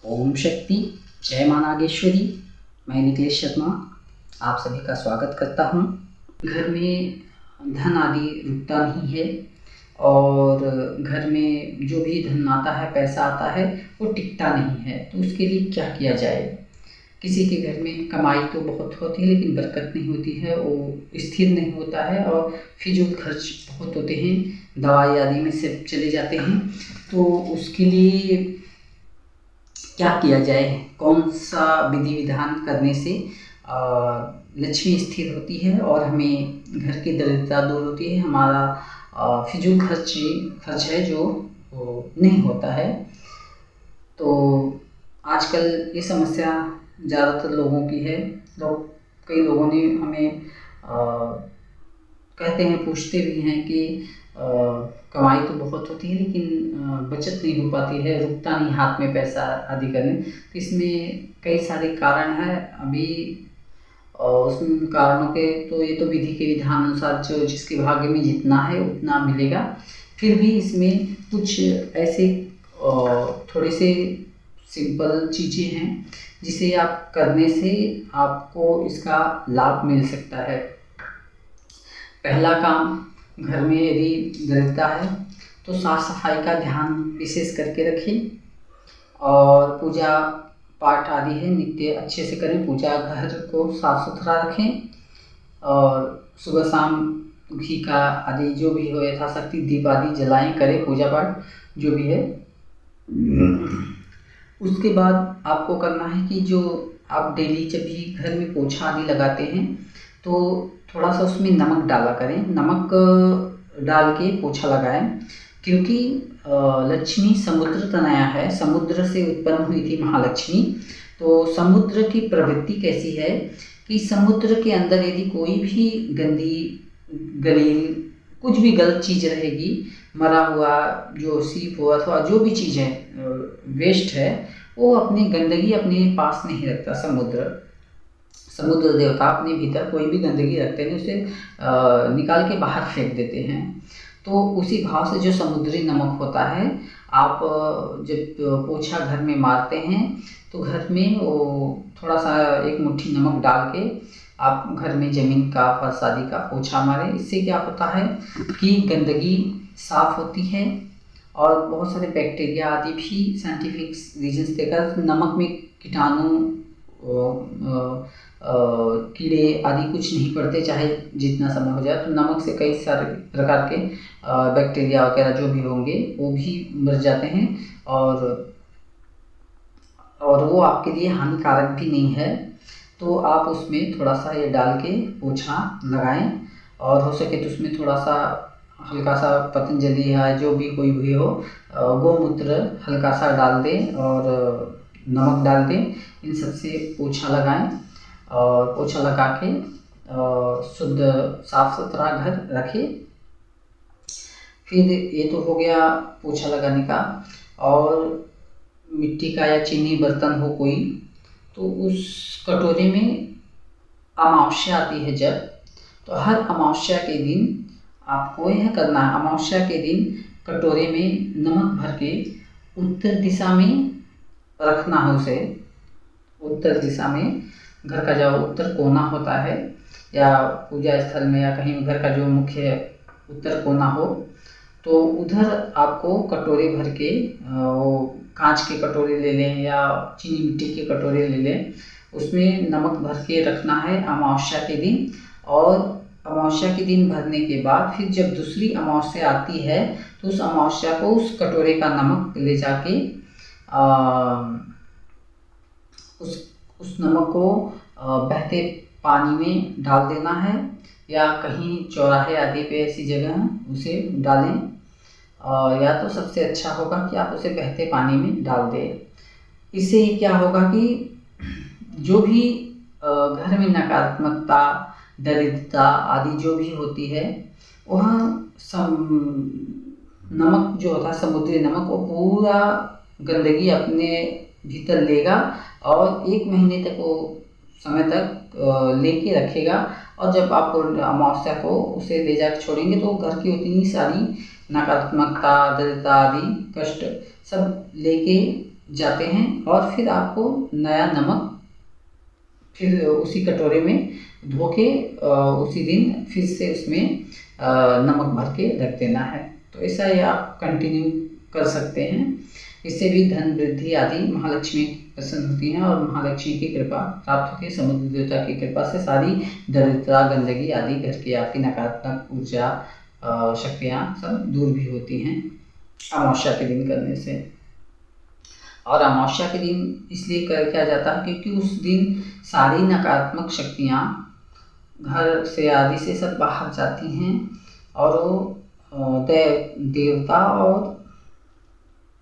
ओम शक्ति, जय मां नागेश्वरी। मैं निखिलेश शर्मा आप सभी का स्वागत करता हूँ। घर में धन आदि रुकता नहीं है और घर में जो भी धन आता है, पैसा आता है, वो टिकता नहीं है। तो उसके लिए क्या किया जाए? किसी के घर में कमाई तो बहुत होती है लेकिन बरकत नहीं होती है, वो स्थिर नहीं होता है और फिजूल खर्च बहुत होते हैं, दवाई आदि में से चले जाते हैं। तो उसके लिए क्या किया जाए? कौन सा विधि विधान करने से लक्ष्मी स्थिर होती है और हमें घर की दरिद्रता दूर होती है, हमारा फिजूल खर्च है जो वो नहीं होता है। तो आजकल ये समस्या ज़्यादातर लोगों की है। कई लोगों ने हमें कहते हैं, पूछते भी हैं कि कमाई तो बहुत होती है लेकिन बचत नहीं हो पाती है, रुकता नहीं हाथ में पैसा आदि करने। तो इसमें कई सारे कारण हैं। अभी उस कारणों के तो ये तो विधि के विधान अनुसार जो जिसके भाग्य में जितना है उतना मिलेगा। फिर भी इसमें कुछ ऐसे थोड़े से सिंपल चीज़ें हैं जिसे आप करने से आपको इसका लाभ मिल सकता है। पहला काम, घर में यदि दरिद्रता है तो साफ सफाई का ध्यान विशेष करके रखें और पूजा पाठ आदि है नित्य अच्छे से करें। पूजा घर को साफ सुथरा रखें और सुबह शाम घी का आदि जो भी हो यथाशक्ति दीप आदि जलाएं, करें पूजा पाठ जो भी है। उसके बाद आपको करना है कि जो आप डेली जब भी घर में पोछा आदि लगाते हैं तो थोड़ा सा उसमें नमक डाला करें, नमक डाल के पोछा लगाएं। क्योंकि लक्ष्मी समुद्र तनया है, समुद्र से उत्पन्न हुई थी महालक्ष्मी। तो समुद्र की प्रवृत्ति कैसी है कि समुद्र के अंदर यदि कोई भी गंदी गलील कुछ भी गलत चीज़ रहेगी, मरा हुआ जो सीप हुआ अथवा जो भी चीज़ है वेस्ट है, वो अपनी गंदगी अपने पास नहीं रखता। समुद्र देवता अपने भीतर कोई भी गंदगी रखते हैं उसे निकाल के बाहर फेंक देते हैं। तो उसी भाव से जो समुद्री नमक होता है, आप जब पोछा घर में मारते हैं तो घर में वो थोड़ा सा एक मुट्ठी नमक डाल के आप घर में ज़मीन का फर्श आदि का पोछा मारें। इससे क्या होता है कि गंदगी साफ होती है और बहुत सारे बैक्टीरिया आदि भी साइंटिफिक रीजंस देकर नमक में कीटाणु कीड़े आदि कुछ नहीं पड़ते, चाहे जितना समय हो जाए। तो नमक से कई सारे प्रकार के बैक्टीरिया वगैरह जो भी होंगे वो भी मर जाते हैं और वो आपके लिए हानिकारक भी नहीं है। तो आप उसमें थोड़ा सा ये डाल के पोछा लगाएं और हो सके तो उसमें थोड़ा सा हल्का सा पतंजलि है जो भी कोई भी हो, गौमूत्र हल्का सा डाल दें और नमक डाल दें। इन सबसे पोछा लगाएं और पोछा लगा के शुद्ध साफ सुथरा घर रखें। फिर ये तो हो गया पोछा लगाने का। और मिट्टी का या चीनी बर्तन हो कोई, तो उस कटोरे में अमावस्या आती है जब, तो हर अमावस्या के दिन आपको यह करना है। अमावस्या के दिन कटोरे में नमक भर के उत्तर दिशा में रखना है उसे। उत्तर दिशा में घर का जो उत्तर कोना होता है या पूजा स्थल में या कहीं घर का जो मुख्य उत्तर कोना हो, तो उधर आपको कटोरे भर के, वो कांच के कटोरे ले लें या चीनी मिट्टी के कटोरे ले लें, उसमें नमक भर के रखना है अमावस्या के दिन। और अमावस्या के दिन भरने के बाद फिर जब दूसरी अमावस्या आती है तो उस अमावस्या को उस कटोरे का नमक ले जाके उस नमक को बहते पानी में डाल देना है या कहीं चौराहे आदि पे ऐसी जगह उसे डालें। या तो सबसे अच्छा होगा कि आप उसे बहते पानी में डाल दें। इससे क्या होगा कि जो भी घर में नकारात्मकता, दरिद्रता आदि जो भी होती है, वह नमक जो होता है समुद्री नमक, वो पूरा गंदगी अपने भीतर लेगा और 1 महीने तक वो समय तक लेके रखेगा। और जब आप अमावस्या को उसे ले जाकर छोड़ेंगे तो घर की उतनी सारी नकारात्मकता, दरिद्रता आदि कष्ट सब लेके जाते हैं और फिर आपको नया नमक फिर उसी कटोरे में धो के उसी दिन फिर से उसमें नमक भर के रख देना है। तो ऐसा ही आप कंटिन्यू कर सकते हैं। इससे भी धन वृद्धि आदि महालक्ष्मी प्रसन्न होती हैं और महालक्ष्मी की कृपा प्राप्त होती है। समुद्र देवता की कृपा से सारी दरिद्रता गंदगी आदि घर की आपकी नकारात्मक ऊर्जा शक्तियाँ सब दूर भी होती हैं अमावस्या के दिन करने से। और अमावस्या के दिन इसलिए किया जाता है क्योंकि उस दिन सारी नकारात्मक शक्तियाँ घर से आदि से सब बाहर जाती हैं और वो देवता और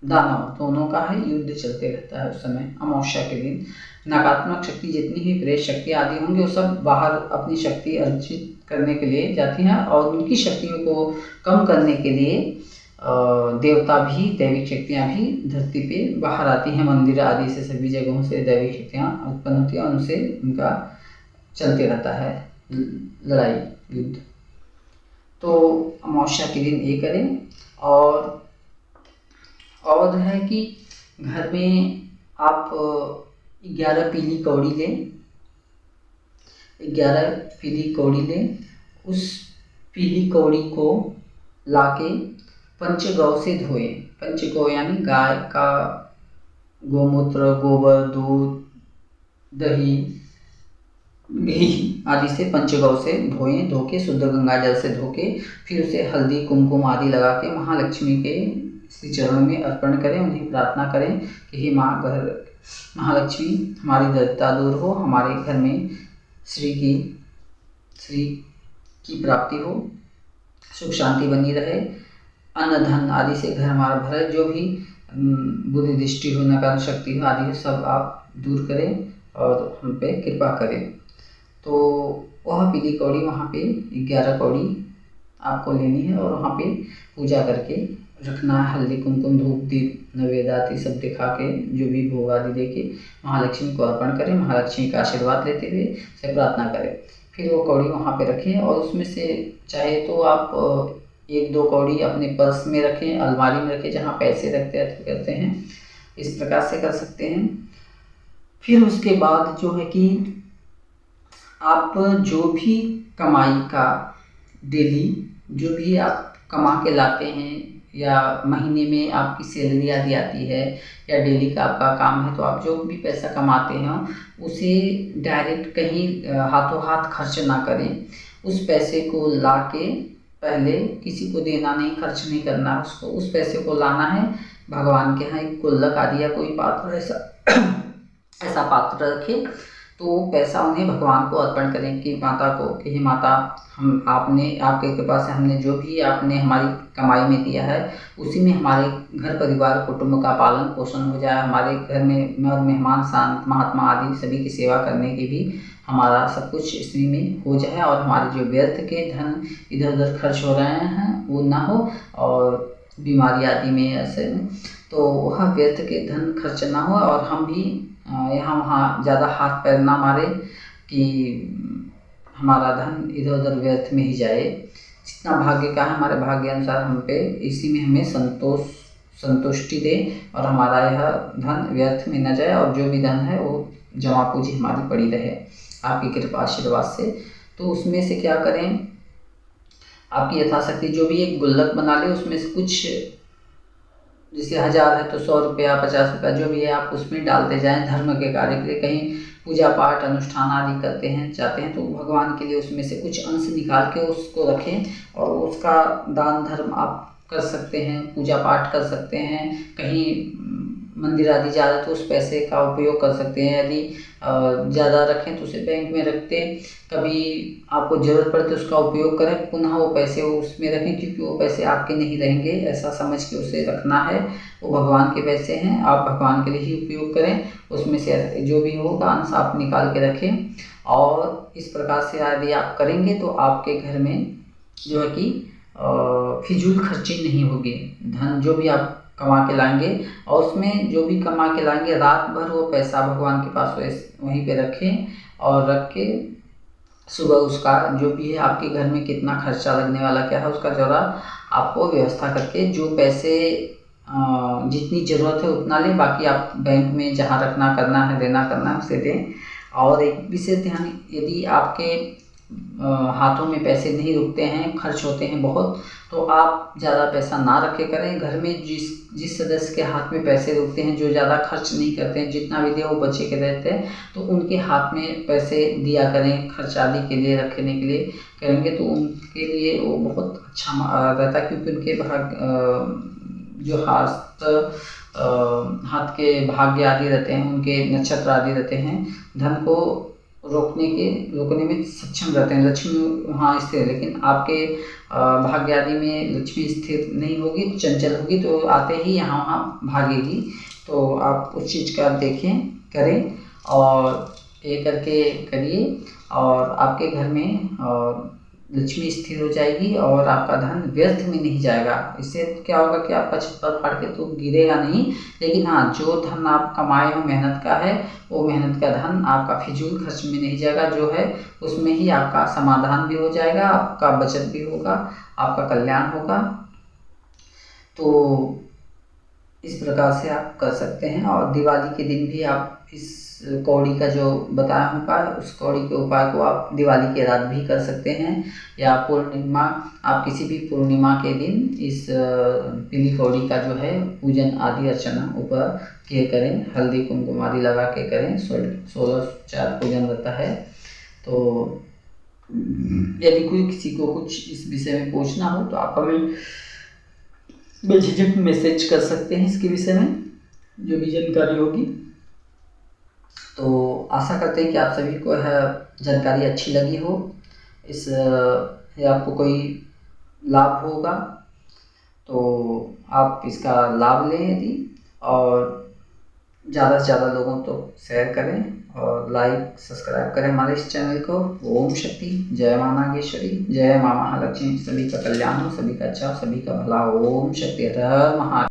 दानव दोनों का है युद्ध चलते रहता है उस समय अमावस्या के दिन। नकारात्मक शक्ति जितनी भी प्रेत शक्ति आदि होंगी वो सब बाहर अपनी शक्ति अर्जित करने के लिए जाती हैं और उनकी शक्तियों को कम करने के लिए देवता भी दैविक शक्तियाँ भी धरती पे बाहर आती हैं। मंदिर आदि से सभी जगहों से दैविक शक्तियाँ उत्पन्न होती हैं और उनसे उनका चलते रहता है लड़ाई युद्ध। तो अमावस्या के दिन ये करें। और है कि घर में आप 11 पीली कौड़ी लें, 11 पीली कौड़ी लें। उस पीली कौड़ी को लाके पंचगौ से धोएं। पंचगौ यानी गाय का गोमूत्र, गोबर, दूध, दही, घी आदि से पंचगौ से धोएं। धो के शुद्ध गंगा जल से धो के फिर उसे हल्दी कुमकुम आदि लगा के महालक्ष्मी के श्री चरणों में अर्पण करें। उन्हें प्रार्थना करें कि हे महालक्ष्मी हमारी दरिद्रता दूर हो, हमारे घर में श्री की प्राप्ति हो, सुख शांति बनी रहे, अन्न धन आदि से घर हमारा भरे, जो भी बुद्धि दृष्टि हो, नकार शक्ति हो आदि सब आप दूर करें और हम पे कृपा करें। तो वह पीली कौड़ी वहाँ पे 11 कौड़ी आपको लेनी है और वहाँ पे पूजा करके रखना है। हल्दी कुमकुम धूप दीप नैवेद्य आदि सब दिखा के जो भी भोग आदि दे के महालक्ष्मी को अर्पण करें। महालक्ष्मी का आशीर्वाद लेते हुए से प्रार्थना करें। फिर वो कौड़ी वहाँ पे रखें और उसमें से चाहे तो आप 1-2 कौड़ी अपने पर्स में रखें, अलमारी में रखें जहाँ पैसे रखते हैं। इस प्रकार से कर सकते हैं। फिर उसके बाद जो है कि आप जो भी कमाई का डेली जो भी आप कमा के लाते हैं या महीने में आपकी सैलरी आदि आती है या डेली का आपका काम है, तो आप जो भी पैसा कमाते हैं उसे डायरेक्ट कहीं हाथों हाथ खर्च ना करें। उस पैसे को लाके पहले किसी को देना नहीं, खर्च नहीं करना, उसको उस पैसे को लाना है भगवान के यहाँ एक गुल्लक आदि या कोई पात्र ऐसा पात्र रखें। तो वो पैसा उन्हें भगवान को अर्पण करें कि माता को कि हे माता हम आपके कृपा से हमने जो भी आपने हमारी कमाई में दिया है उसी में हमारे घर परिवार कुटुंब का पालन पोषण हो जाए, हमारे घर में मेहमान शांत महात्मा आदि सभी की सेवा करने की भी हमारा सब कुछ इसी में हो जाए और हमारे जो व्यर्थ के धन इधर उधर खर्च हो रहे हैं वो ना हो और बीमारी आदि में ऐसे तो वह व्यर्थ के धन खर्च ना हो और हम भी यहाँ वहाँ ज़्यादा हाथ पैर ना मारे कि हमारा धन इधर उधर व्यर्थ में ही जाए। जितना भाग्य का है हमारे भाग्य अनुसार हम पे इसी में हमें संतुष्टि दे और हमारा यह धन व्यर्थ में न जाए और जो भी धन है वो जमा पूंजी हमारी पड़ी रहे आपकी कृपा आशीर्वाद से। तो उसमें से क्या करें, आपकी यथाशक्ति जो भी एक गुल्लक बना ले उसमें से कुछ जैसे 1000 है तो 100 रुपया 50 रुपया जो भी है आप उसमें डालते जाएं। धर्म के कार्य के लिए कहीं पूजा पाठ अनुष्ठान आदि करते हैं चाहते हैं तो भगवान के लिए उसमें से कुछ अंश निकाल के उसको रखें और उसका दान धर्म आप कर सकते हैं, पूजा पाठ कर सकते हैं, कहीं मंदिर आदि ज़्यादा तो उस पैसे का उपयोग कर सकते हैं। यदि ज़्यादा रखें तो उसे बैंक में रखते, कभी आपको ज़रूरत पड़े तो उसका उपयोग करें, पुनः वो पैसे उसमें रखें क्योंकि वो पैसे आपके नहीं रहेंगे ऐसा समझ के उसे रखना है। वो भगवान के पैसे हैं, आप भगवान के लिए ही उपयोग करें, उसमें से जो भी होगा अंश आप निकाल के रखें। और इस प्रकार से यदि आप करेंगे तो आपके घर में जो है कि फिजूल खर्ची नहीं होगी। धन जो भी आप कमा के लाएंगे और उसमें जो भी कमा के लाएंगे रात भर वो पैसा भगवान के पास वहीं पे रखें और रख के सुबह उसका जो भी है आपके घर में कितना खर्चा लगने वाला क्या है उसका जरा आपको व्यवस्था करके जो पैसे जितनी ज़रूरत है उतना लें, बाकी आप बैंक में जहाँ रखना करना है देना करना है उसे दें। और एक विशेष ध्यान, यदि आपके हाथों में पैसे नहीं रुकते हैं, खर्च होते हैं बहुत, तो आप ज़्यादा पैसा ना रखे करें। घर में जिस सदस्य के हाथ में पैसे रुकते हैं, जो ज़्यादा खर्च नहीं करते हैं, जितना भी दे वो बचे के रहते हैं, तो उनके हाथ में पैसे दिया करें, खर्च आदि के लिए रखने के लिए करेंगे तो उनके लिए वो बहुत अच्छा रहता है, क्योंकि उनके जो हाथ के भाग्य आदि रहते हैं, उनके नक्षत्र आदि रहते हैं, धन को रोकने में सक्षम रहते हैं। लक्ष्मी वहाँ स्थिर, लेकिन आपके भाग्य आदि में लक्ष्मी स्थिर नहीं होगी, चंचल होगी, तो आते ही यहाँ वहाँ भागेगी। तो आप उस चीज़ का देखें, करें और ये करके करिए, और आपके घर में लक्ष्मी स्थिर हो जाएगी और आपका धन व्यर्थ में नहीं जाएगा। इससे क्या होगा कि आपका छप्पर फाड़ के तो गिरेगा नहीं, लेकिन हाँ, जो धन आप कमाए हो मेहनत का है, वो मेहनत का धन आपका फिजूल खर्च में नहीं जाएगा, जो है उसमें ही आपका समाधान भी हो जाएगा, आपका बचत भी होगा, आपका कल्याण होगा। तो इस प्रकार से आप कर सकते हैं। और दिवाली के दिन भी आप इस कौड़ी का जो बताया हूँ उपाय, उस कौड़ी के उपाय को आप दिवाली के रात भी कर सकते हैं, या पूर्णिमा, आप किसी भी पूर्णिमा के दिन इस पीली कौड़ी का जो है पूजन आदि अर्चना ऊपर किए करें, हल्दी कुमकुम आदि लगा के करें। 16 पूजन रहता है। तो यदि कोई किसी को कुछ इस विषय में पूछना हो तो आप हमें बेझिझक मैसेज कर सकते हैं इसके विषय में, जो भी जानकारी होगी। तो आशा करते हैं कि आप सभी को यह जानकारी अच्छी लगी हो, आपको कोई लाभ होगा तो आप इसका लाभ लें यदि, और ज़्यादा से ज़्यादा लोगों तो शेयर करें और लाइक सब्सक्राइब करें हमारे इस चैनल को। ओम शक्ति, जय मां नागेश्वरी, जय मां महालक्ष्मी। सभी का कल्याण हो, सभी का अच्छा हो, सभी का भला हो। ओम शक्ति, हर हर महादेव।